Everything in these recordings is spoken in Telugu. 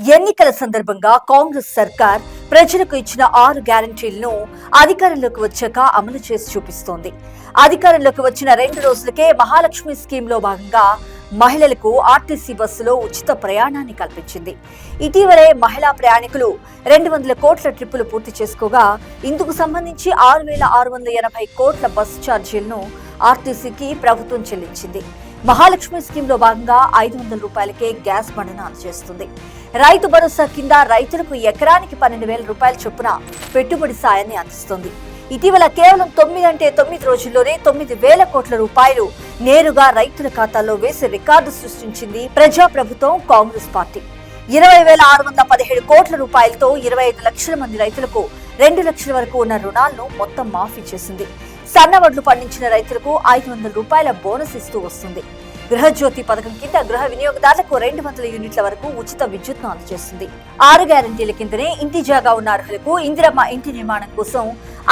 ఎన్నికల సందర్భంగా కాంగ్రెస్ సర్కార్ ప్రజలకు ఇచ్చిన 6 గ్యారంటీలను అధికారంలోకి వచ్చాక అమలు చేసి చూపిస్తోంది. అధికారంలోకి వచ్చిన 2 రోజులకే మహాలక్ష్మి స్కీమ్ లో భాగంగా మహిళలకు ఆర్టీసీ బస్సులో ఉచిత ప్రయాణాన్ని కల్పించింది. ఇటీవలే మహిళా ప్రయాణికులు 200 కోట్ల ట్రిప్పులు పూర్తి చేసుకోగా ఇందుకు సంబంధించి 6,680 కోట్ల బస్సు ఛార్జీలను ఆర్టీసీకి ప్రభుత్వం చెల్లించింది. మహాలక్ష్మి స్కీమ్ లో భాగంగా 500 రూపాయలకే గ్యాస్ బండను అందజేస్తుంది. రైతు భరోసా కింద రైతులకు ఎకరానికి 12,000 రూపాయల చొప్పున పెట్టుబడి సాయాన్ని అందిస్తుంది. ఇటీవల కేవలం 9 రోజుల్లోనే 9,000 కోట్ల రూపాయలు నేరుగా రైతుల ఖాతాల్లో వేసి రికార్డు సృష్టించింది ప్రజాప్రభుత్వం కాంగ్రెస్ పార్టీ. 20,617 కోట్ల రూపాయలతో 25 లక్షల మంది రైతులకు 2 లక్షల వరకు ఉన్న రుణాలను మొత్తం మాఫీ చేసింది. సన్నవడ్లు పండించిన రైతులకు 500 రూపాయల బోనస్ ఇస్తూ వస్తుంది. గృహజ్యోతి పథకం కింద గృహ వినియోగదారులకు 200 యూనిట్ల వరకు ఉచిత విద్యుత్ను అందజేస్తుంది. 6 గ్యారంటీల కిందనే ఇంటి జాగా ఉన్న అర్హులకు ఇందిరమ్మ ఇంటి నిర్మాణం కోసం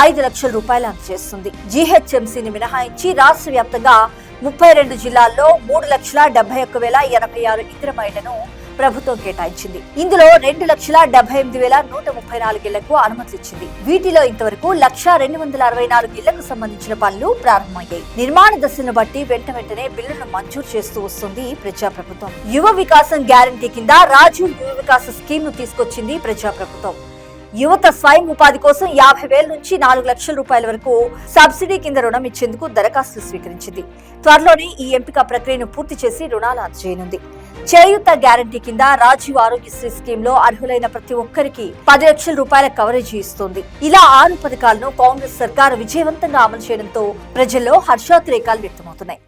5 లక్షల రూపాయలు అందజేస్తుంది. జీహెచ్ఎంసీని మినహాయించి రాష్ట్ర వ్యాప్తంగా 32 జిల్లాల్లో 3,71,086 ఇందిరమ్మ ఇళ్లను ప్రభుత్వం కేటాయించింది. ఇందులో 2,78,134 ఇళ్లకు అనుమతిచ్చింది. వీటిలో ఇంతవరకు 1,264 ఇళ్లకు సంబంధించిన పనులు ప్రారంభమయ్యాయి. నిర్మాణ దశలను బట్టి వెంటనే బిల్లులను మంజూరు చేస్తూ వస్తుంది ప్రజాప్రభుత్వం. యువ వికాసం గ్యారంటీ కింద రాజీవ్ యువ వికాస స్కీమ్ ను తీసుకొచ్చింది ప్రజాప్రభుత్వం. యువత స్వయం ఉపాధి కోసం 50,000 నుంచి 4 లక్షల రూపాయల వరకు సబ్సిడీ కింద రుణం ఇచ్చేందుకు దరఖాస్తులు స్వీకరించింది. త్వరలోనే ఈ ఎంపిక ప్రక్రియను పూర్తి చేసి రుణాలు అందజేయనుంది. చేయూత గ్యారంటీ కింద రాజీవ్ ఆరోగ్యశ్రీ స్కీమ్ లో అర్హులైన ప్రతి ఒక్కరికి 10 లక్షల రూపాయల కవరేజీ ఇస్తోంది. ఇలా 6 పథకాలను కాంగ్రెస్ సర్కార్ విజయవంతంగా అమలు చేయడంతో ప్రజల్లో హర్షోద్రేకాలు వ్యక్తమవుతున్నాయి.